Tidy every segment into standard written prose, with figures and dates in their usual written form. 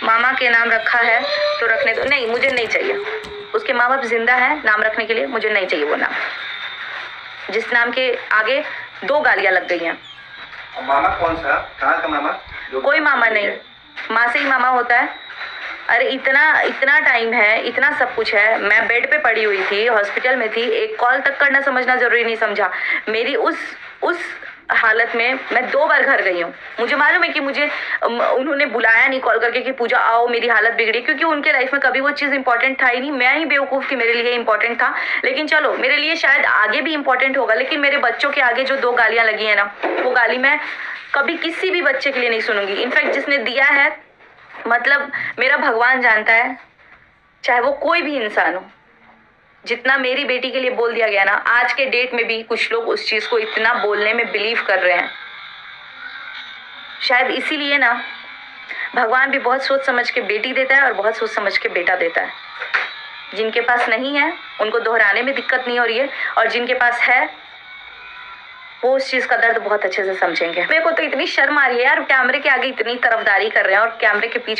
मामा के नाम रखा है तो रखने दो। नहीं, मुझे नहीं चाहिए। उसके माँ बाप जिंदा है नाम रखने के लिए, मुझे नहीं चाहिए वो नाम, जिस नाम के आगे 2 गालियां लग गई हैं। मामा कौन सा? कहाँ का मामा? कोई मामा नहीं, माँ से ही मामा होता है। अरे इतना टाइम है, इतना सब कुछ है। मैं बेड पे पड़ी हुई थी, हॉस्पिटल में थी, एक कॉल तक करना समझना जरूरी नहीं समझा। मेरी उस हालत में मैं 2 बार घर गई हूँ। मुझे मालूम है कि मुझे उन्होंने बुलाया नहीं कॉल करके कि पूजा आओ मेरी हालत बिगड़ी, क्योंकि उनके लाइफ में कभी वो चीज़ इंपॉर्टेंट था ही नहीं। मैं ही बेवकूफ़ थी, मेरे लिए इंपॉर्टेंट था। लेकिन चलो, मेरे लिए शायद आगे भी इंपॉर्टेंट होगा, लेकिन मेरे बच्चों के आगे जो 2 गालियाँ लगी है ना, वो गाली मैं कभी किसी भी बच्चे के लिए नहीं सुनूंगी। इनफैक्ट जिसने दिया है, मतलब मेरा भगवान जानता है, चाहे वो कोई भी इंसान हो, जितना मेरी बेटी के लिए बोल दिया गया ना, आज के डेट में भी कुछ लोग उस चीज को इतना बोलने में बिलीव कर रहे हैं। शायद इसीलिए ना भगवान भी बहुत सोच समझ के बेटी देता है और बहुत सोच समझ के बेटा देता है। जिनके पास नहीं है उनको दोहराने में दिक्कत नहीं हो रही है, और जिनके पास है वो उस चीज का दर्द बहुत अच्छे से समझेंगे। मेरे को तो इतनी शर्म आ रही है यार, कैमरे के आगे इतनी तरफदारी कर रहे हैं और कैमरे के पीठ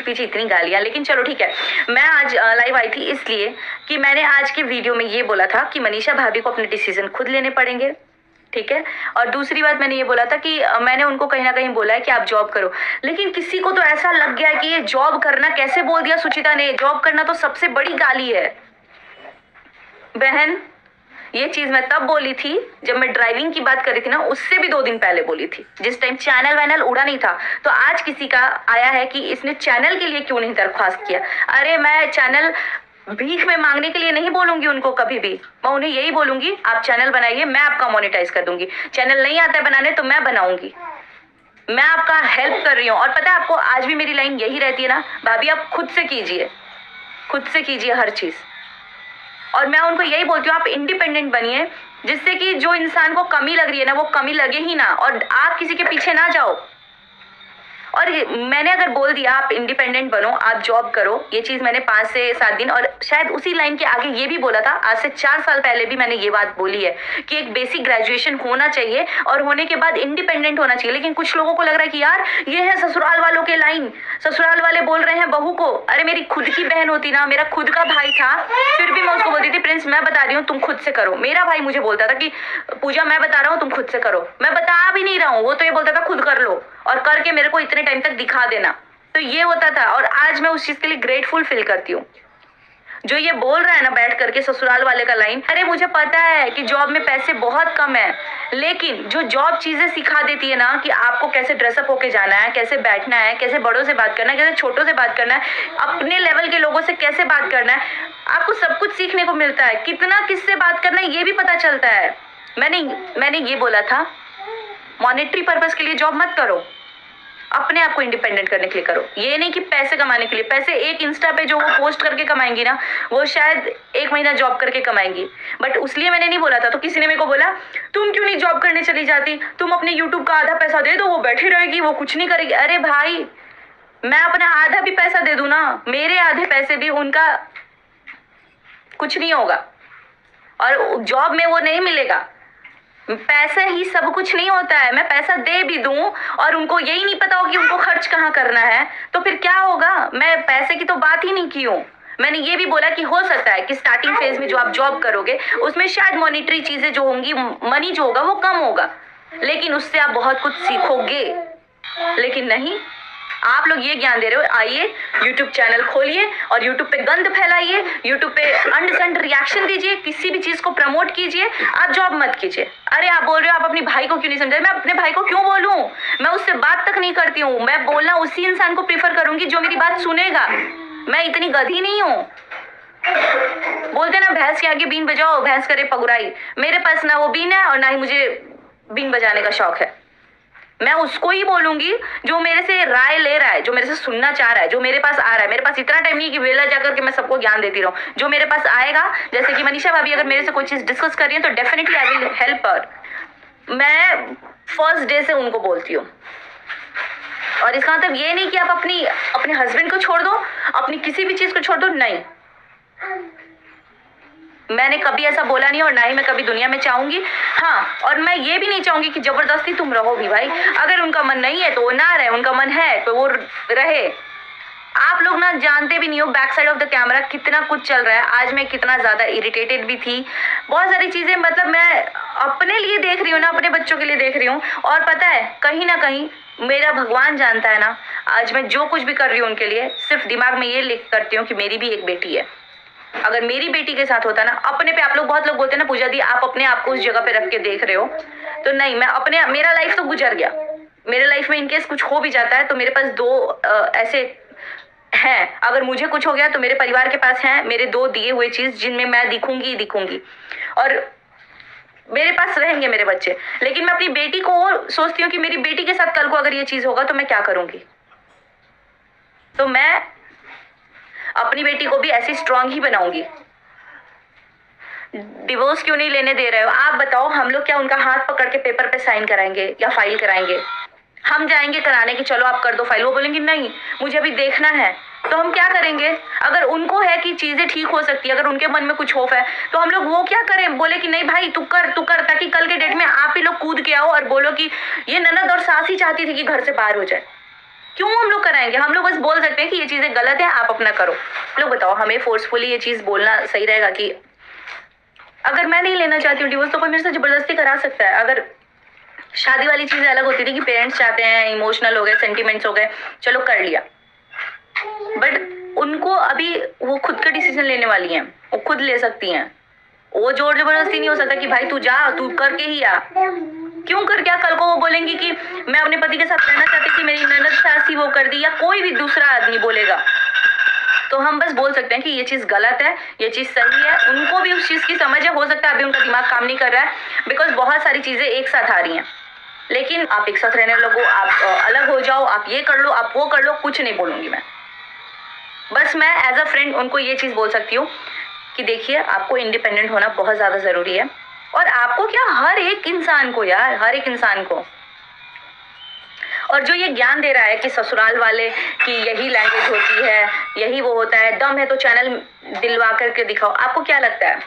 पीछे इतनी गालियां। लेकिन चलो ठीक है, मैं आज लाइव आई थी इसलिए कि मैंने आज के वीडियो में ये बोला था कि मनीषा भाभी को अपने डिसीजन खुद लेने पड़ेंगे, ठीक है। और दूसरी बात मैंने ये बोला था कि मैंने उनको कहीं ना कहीं बोला है कि आप जॉब करो, लेकिन किसी को तो ऐसा लग गया कि ये जॉब करना कैसे बोल दिया सुचिता ने। जॉब करना तो सबसे बड़ी गाली है बहन। ये चीज मैं तब बोली थी जब मैं ड्राइविंग की बात करी थी ना, उससे भी 2 दिन पहले बोली थी, जिस टाइम चैनल वैनल उड़ा नहीं था। तो आज किसी का आया है कि इसने चैनल के लिए क्यों नहीं दरख्वास्त किया। अरे मैं चैनल भीख में मांगने के लिए नहीं बोलूंगी उनको कभी भी। मैं उन्हें यही बोलूंगी आप चैनल बनाइए, मैं आपका मोनेटाइज कर दूंगी। चैनल नहीं आता है बनाने तो मैं बनाऊंगी, मैं आपका हेल्प कर रही हूँ। और पता है आपको, आज भी मेरी लाइन यही रहती है ना, भाभी आप खुद से कीजिए हर चीज। और मैं उनको यही बोलती हूँ आप इंडिपेंडेंट बनिए, जिससे कि जो इंसान को कमी लग रही है ना वो कमी लगे ही ना, और आप किसी के पीछे ना जाओ। और मैंने अगर बोल दिया आप इंडिपेंडेंट बनो, आप जॉब करो, ये चीज मैंने 5 से 7 दिन, और शायद उसी लाइन के आगे ये भी बोला था, आज से 4 साल पहले भी मैंने ये बात बोली है कि एक बेसिक ग्रेजुएशन होना चाहिए और होने के बाद इंडिपेंडेंट होना चाहिए। लेकिन कुछ लोगों को लग रहा है कि यार ये है ससुराल वालों के लाइन, ससुराल वाले बोल रहे हैं बहू को। अरे मेरी खुद की बहन होती ना, मेरा खुद का भाई था, फिर भी मैं उसको बोलती थी प्रिंस मैं बता रही हूँ तुम खुद से करो। मेरा भाई मुझे बोलता था कि पूजा मैं बता रहा हूँ तुम खुद से करो, मैं बता भी नहीं रहा हूँ, वो तो ये बोलता था खुद कर लो और करके मेरे को इतने टाइम तक दिखा देना। तो ये होता था, और आज मैं उस चीज के लिए ग्रेटफुल फील करती हूँ। जो ये बोल रहा है ना बैठ करके ससुराल वाले का लाइन, अरे मुझे पता है कि जॉब में पैसे बहुत कम है, लेकिन जो जॉब चीजें सिखा देती है ना कि आपको कैसे ड्रेसअप होके जाना है, कैसे बैठना है, कैसे बड़ों से बात करना है, कैसे छोटों से बात करना है, अपने लेवल के लोगों से कैसे बात करना है, आपको सब कुछ सीखने को मिलता है। कितना किससे बात करना है ये भी पता चलता है। मैंने ये बोला था मॉनेटरी पर्पस के लिए जॉब मत करो, अपने आप को इंडिपेंडेंट करने के लिए करो। ये नहीं कि पैसे कमाने के लिए। पैसे एक इंस्टा पे जो वो पोस्ट करके कमाएंगी ना, वो शायद 1 महीना जॉब करके कमाएंगी, बट उसलिए मैंने नहीं बोला था। तो किसी ने मेरे को बोला तुम क्यों नहीं जॉब करने चली जाती, तुम अपने यूट्यूब का आधा पैसा दे दो, वो बैठी रहेगी, वो कुछ नहीं करेगी। अरे भाई मैं अपना आधा भी पैसा दे दूं ना, मेरे आधे पैसे भी उनका कुछ नहीं होगा, और जॉब में वो नहीं मिलेगा। पैसा ही सब कुछ नहीं होता है। मैं पैसा दे भी दूं और उनको यही नहीं पता हो कि उनको खर्च कहाँ करना है, तो फिर क्या होगा। मैं पैसे की तो बात ही नहीं की हूँ। मैंने ये भी बोला कि हो सकता है कि स्टार्टिंग फेज में जो आप जॉब करोगे उसमें शायद मॉनिटरी चीजें जो होंगी, मनी जो होगा वो कम होगा, लेकिन उससे आप बहुत कुछ सीखोगे। लेकिन नहीं, आप लोग ये ज्ञान दे रहे हो आइए YouTube चैनल खोलिए और YouTube पे गंद फैलाइए, YouTube पे अंडसंड रिएक्शन दीजिए, किसी भी चीज को प्रमोट कीजिए, आप जॉब मत कीजिए। अरे आप बोल रहे हो आप अपने भाई को क्यों नहीं समझा, मैं अपने भाई को क्यों बोलूं, मैं उससे बात तक नहीं करती हूँ। मैं बोलना उसी इंसान को प्रीफर करूंगी जो मेरी बात सुनेगा। मैं इतनी गधी नहीं हूँ। बोलते ना भैंस के आगे बीन बजाओ भैंस करे पगुराई, मेरे पास ना वो बीन है और ना ही मुझे बीन बजाने का शौक है। मैं उसको ही बोलूंगी जो मेरे से राय ले रहा है, जो मेरे से सुनना चाह रहा है, जो मेरे पास आ रहा है। मेरे पास इतना टाइम नहीं है कि वेला जाकर के मैं सबको ज्ञान देती रहूं। जो मेरे पास आएगा, जैसे कि मनीषा भाभी अगर मेरे से कोई चीज डिस्कस कर रही है तो definitely I will help her. मैं फर्स्ट डे से उनको बोलती हूँ, और इसका मतलब ये नहीं कि आप अपने हस्बैंड को छोड़ दो, अपनी किसी भी चीज को छोड़ दो, नहीं। मैंने कभी ऐसा बोला नहीं और ना ही मैं कभी दुनिया में चाहूंगी। हाँ, और मैं ये भी नहीं चाहूंगी कि जबरदस्ती तुम रहो भी। भाई अगर उनका मन नहीं है तो वो ना रहे, उनका मन है तो वो रहे। आप लोग ना जानते भी नहीं हो back side of the camera कितना कुछ चल रहा है। आज मैं कितना ज्यादा इरिटेटेड भी थी, बहुत सारी चीजें, मतलब मैं अपने लिए देख रही हूँ ना, अपने बच्चों के लिए देख रही हूँ। और पता है कहीं ना कहीं मेरा भगवान जानता है ना, आज मैं जो कुछ भी कर रही हूँ उनके लिए सिर्फ दिमाग में ये लिख करती हूँ कि मेरी भी एक बेटी है। अगर मेरी बेटी के साथ होता ना, अपने पे आप लोग बहुत लोग बोलते हैं ना पूजा दी आप अपने आप को उस जगह पे रख के देख रहे हो, तो नहीं, मैं अपने, मेरा लाइफ तो गुजर गया। मेरे लाइफ में इनकेस कुछ हो भी जाता है तो मेरे पास दो ऐसे हैं, अगर मुझे कुछ हो गया तो मेरे परिवार के पास हैं मेरे दो दिए हुए चीज जिनमें मैं दिखूंगी ही दिखूंगी, और मेरे पास रहेंगे मेरे बच्चे। लेकिन मैं अपनी बेटी को सोचती हूँ कि मेरी बेटी के साथ कल को अगर ये चीज होगा तो मैं क्या करूंगी। तो मैं अपनी बेटी को भी ऐसी स्ट्रांग ही बनाऊंगी। डिवोर्स क्यों नहीं लेने दे रहे हो आप बताओ, हम लोग क्या उनका हाथ पकड़ के पेपर पे साइन कराएंगे या फाइल कराएंगे? हम जाएंगे कराने की, चलो आप कर दो फाइल, वो बोलेंगे नहीं मुझे अभी देखना है, तो हम क्या करेंगे? अगर उनको है कि चीजें ठीक हो सकती है, अगर उनके मन में कुछ होप है तो हम लोग वो क्या करें, बोले कि नहीं भाई तू कर, ताकि कल के डेट में आप ही लोग कूद के आओ और बोलो कि ये ननद और सास ही चाहती थी कि घर से बाहर हो जाए। क्यों हम लोग कराएंगे? हम लोग बस बोल सकते हैं कि ये चीजें गलत है, आप अपना करो। लोग बताओ हमें फोर्सफुली ये चीज बोलना सही रहेगा कि अगर मैं नहीं लेना चाहती हूँ डिवोर्स तो कोई मेरे से जबरदस्ती करा सकता है? अगर शादी वाली चीजें अलग होती थी कि पेरेंट्स चाहते हैं, इमोशनल हो गए, सेंटिमेंट्स हो गए, चलो कर लिया, बट उनको अभी वो खुद का डिसीजन लेने वाली हैं, वो खुद ले सकती हैं। वो जोर जबरदस्ती नहीं हो सकता कि भाई तू जा, तू करके ही आ। क्यों कर क्या? कल को वो बोलेंगी कि मैं अपने पति के साथ रहना चाहती थी, मेरी ननद सास ही वो कर दी, या कोई भी दूसरा आदमी बोलेगा, तो हम बस बोल सकते हैं कि ये चीज गलत है, ये चीज सही है। उनको भी उस चीज की समझ है, हो सकता है अभी उनका दिमाग काम नहीं कर रहा है, बिकॉज बहुत सारी चीजें एक साथ आ रही हैं। लेकिन आप एक साथ रहने लगो, आप अलग हो जाओ, आप ये कर लो, आप वो कर लो, कुछ नहीं बोलूंगी मैं। बस मैं एज अ फ्रेंड उनको ये चीज बोल सकती हूँ कि देखिए आपको इंडिपेंडेंट होना बहुत ज्यादा जरूरी है, और आपको क्या, हर एक इंसान को यार, हर एक इंसान को। और जो ये ज्ञान दे रहा है कि ससुराल वाले की यही लैंग्वेज होती है, यही वो होता है, दम है तो चैनल दिलवा करके दिखाओ, आपको क्या लगता है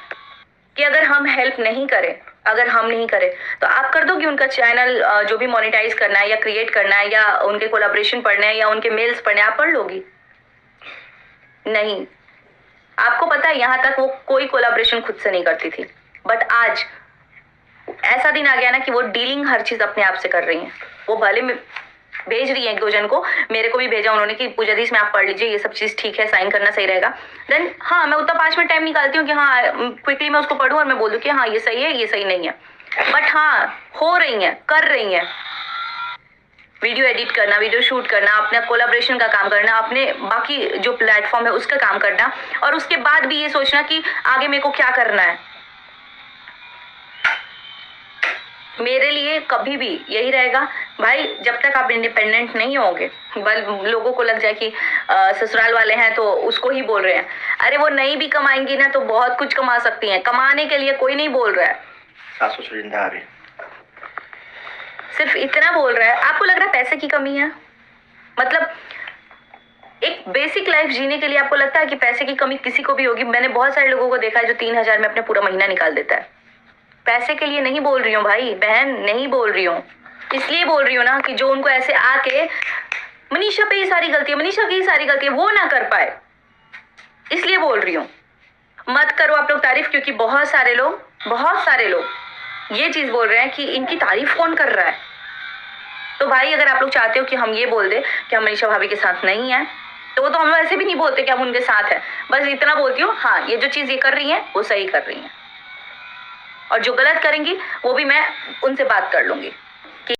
कि अगर हम हेल्प नहीं करें, अगर हम नहीं करें तो आप कर दोगे उनका चैनल जो भी मोनेटाइज करना है या क्रिएट करना है या उनके कोलैबोरेशन पढ़ने हैं या उनके मेल्स पढ़ने, आप पढ़ लोगी? नहीं। आपको पता है यहाँ तक वो कोई कोलैबोरेशन खुद से नहीं करती थी, बट आज ऐसा दिन आ गया ना कि वो डीलिंग हर चीज अपने आप से कर रही हैं। वो भले में भेज रही है एक दो जन को, मेरे को भी भेजा उन्होंने कि पूजा दी इसमें आप पढ़ लीजिए, ये सब चीज ठीक है, साइन करना सही रहेगा। देन हाँ, मैं उतना 5 मिनट टाइम निकालती हूँ कि हाँ क्विकली मैं उसको पढ़ूँ और मैं बोल दूँ कि हाँ ये सही है, ये सही नहीं है। बट हाँ, हो रही है, कर रही है, वीडियो एडिट करना, वीडियो शूट करना, अपना कोलैबोरेशन का काम करना, अपने बाकी जो प्लेटफॉर्म है उसका काम करना, और उसके बाद भी ये सोचना कि आगे मेरे को क्या करना है। मेरे लिए कभी भी यही रहेगा भाई, जब तक आप इंडिपेंडेंट नहीं होगे, लोगों को लग जाए कि ससुराल वाले हैं तो उसको ही बोल रहे हैं। अरे वो नहीं भी कमाएंगी ना तो बहुत कुछ कमा सकती हैं, कमाने के लिए कोई नहीं बोल रहा है। सासू ससुर आ रही, सिर्फ इतना बोल रहा है। आपको लग रहा है पैसे की कमी है? मतलब एक बेसिक लाइफ जीने के लिए आपको लगता है कि पैसे की कमी किसी को भी होगी? मैंने बहुत सारे लोगों को देखा है जो 3000 में अपना पूरा महीना निकाल देता है। पैसे के लिए नहीं बोल रही हूँ भाई बहन, नहीं बोल रही हूँ, इसलिए बोल रही हूँ ना कि जो उनको ऐसे आके मनीषा पे ही सारी गलती है, मनीषा की ही सारी गलती है, वो ना कर पाए, इसलिए बोल रही हूँ। मत करो आप लोग तारीफ, क्योंकि बहुत सारे लोग ये चीज बोल रहे हैं कि इनकी तारीफ कौन कर रहा है। तो भाई अगर आप लोग चाहते हो कि हम ये बोल दे कि हम मनीषा भाभी के साथ नहीं है, तो वो तो हम ऐसे भी नहीं बोलते कि हम उनके साथ हैं। बस इतना बोलती हूँ, हाँ ये जो चीज ये कर रही है वो सही कर रही है, और जो गलत करेंगी वो भी मैं उनसे बात कर लूंगी।